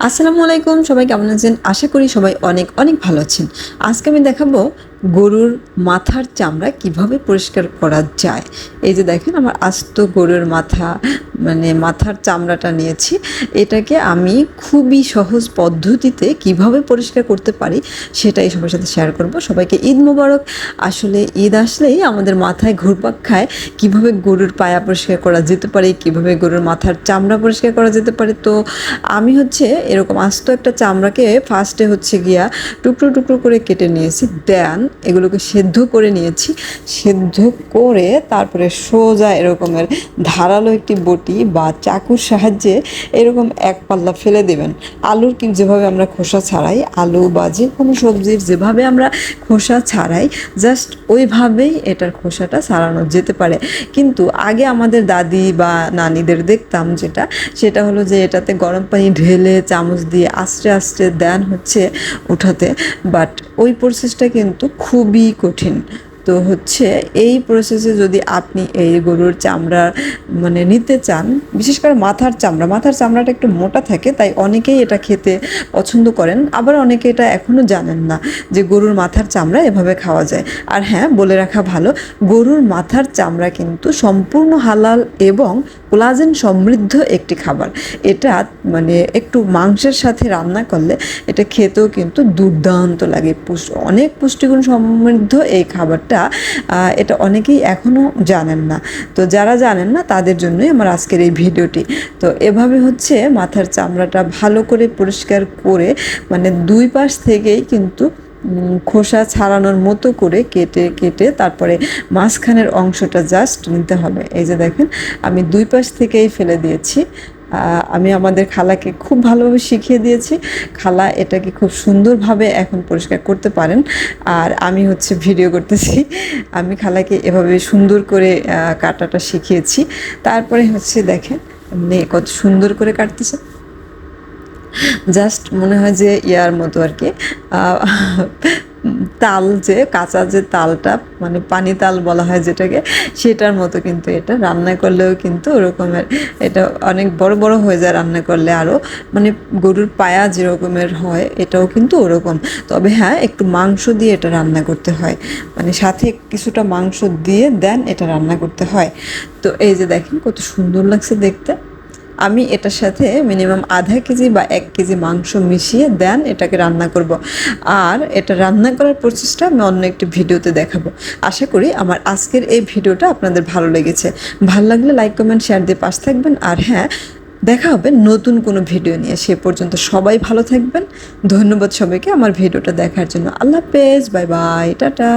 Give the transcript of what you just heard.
আসসালামু আলাইকুম, সবাই কেমন আছেন? আশা করি সবাই অনেক অনেক ভালো আছেন। আজকে আমি দেখাবো গরুর মাথার চামড়া কিভাবে পরিষ্কার করা যায়। এই যে দেখেন, আমার আস্ত গরুর মাথা, মানে মাথার চামড়াটা নিয়েছি। এটাকে আমি খুবই সহজ পদ্ধতিতে কিভাবে পরিষ্কার করতে পারি সেটাই সবার সাথে শেয়ার করব। সবাইকে ঈদ মোবারক। আসলে ঈদ আসলেই আমাদের মাথায় ঘুরপাক খায় কিভাবে গরুর পায়া পরিষ্কার করা যেতে পারে, কিভাবে গরুর মাথার চামড়া পরিষ্কার করা যেতে পারে। তো আমি এরকম আস্ত একটা চামড়াকে ফার্স্টে গিয়া টুকরো টুকরো করে কেটে নিয়েছি, দেন এগুলোকে সেদ্ধ করে নিয়েছি। সেদ্ধ করে তারপরে সোজা এরকমের ধারালো একটি বটি বা চাকুর সাহায্যে এরকম এক পাল্লা ফেলে দেবেন। আলুর কি যেভাবে আমরা খোসা ছাড়াই, আলু বা যে কোনো সবজির যেভাবে আমরা খোসা ছাড়াই, জাস্ট ওইভাবেই এটার খোসাটা ছাড়ানো যেতে পারে। কিন্তু আগে আমাদের দাদি বা নানিদের দেখতাম সেটা হলো যে এটাতে গরম পানি ঢেলে চামচ দিয়ে আস্তে আস্তে দেন উঠাতে। বাট ওই প্রসেসটা কিন্তু খুবই কঠিন। তো এই প্রসেসে যদি আপনি এই গরুর চামড়া নিতে চান, বিশেষ করে মাথার চামড়াটা একটু মোটা থাকে, তাই অনেকেই এটা খেতে পছন্দ করেন। আবার অনেকে এটা এখনও জানেন না যে গরুর মাথার চামড়া এভাবে খাওয়া যায়। আর হ্যাঁ, বলে রাখা ভালো, গরুর মাথার চামড়া কিন্তু সম্পূর্ণ হালাল এবং কোলাজেন সমৃদ্ধ একটি খাবার। এটা একটু মাংসের সাথে রান্না করলে এটা খেতেও কিন্তু দুর্দান্ত লাগে। অনেক পুষ্টিগুণ সমৃদ্ধ এই খাবারটা, এটা অনেকেই এখনও জানেন না। তো যারা জানেন না তাদের জন্যই আমার আজকের এই ভিডিওটি। তো এভাবে মাথার চামড়াটা ভালো করে পরিষ্কার করে দুই পাশ থেকেই কিন্তু খোসা ছাড়ানোর মতো করে কেটে কেটে তারপরে মাঝখানের অংশটা জাস্ট নিতে হবে। এই যে দেখেন, আমি দুই পাশ থেকেই ফেলে দিয়েছি। আমি আমাদের খালাকে খুব ভালোভাবে শিখিয়ে দিয়েছি। খালা এটাকে খুব সুন্দরভাবে এখন পরিষ্কার করতে পারেন। আর আমি ভিডিও করতেছি। আমি খালাকে এভাবে সুন্দর করে কাটাটা শিখিয়েছি। তারপরে দেখেন কত সুন্দর করে কাটতেছে। জাস্ট মনে হয় যে ইয়ার মতো আর কি, তাল, যে কাঁচা যে তালটা, পানি তাল বলা হয় যেটাকে, সেটার মতো। কিন্তু এটা রান্না করলেও কিন্তু ওরকমের, এটা অনেক বড় বড় হয়ে যায় রান্না করলে আরও। গরুর পায়া যেরকমের হয় এটাও কিন্তু ওরকম। তবে হ্যাঁ, একটু মাংস দিয়ে এটা রান্না করতে হয়, সাথে কিছুটা মাংস দিয়ে দেন এটা রান্না করতে হয়। তো এই যে দেখেন কত সুন্দর লাগছে দেখতে। আমি এটার সাথে মিনিমাম আধা কেজি বা 1 কেজি মাংস মিশিয়ে দেন এটাকে রান্না করব। আর এটা রান্না করার প্রসেসটা আমি অন্য একটি ভিডিওতে দেখাবো। আশা করি আমার আজকের এই ভিডিওটা আপনাদের ভালো লেগেছে। ভালো লাগলে লাইক, কমেন্ট, শেয়ার দিয়ে পাশে থাকবেন। আর হ্যাঁ, দেখা হবে নতুন কোনো ভিডিও নিয়ে। সে পর্যন্ত সবাই ভালো থাকবেন। ধন্যবাদ সবাইকে আমার ভিডিওটা দেখার জন্য। আল্লাহ হাফেজ, বাই বাই, টাটা।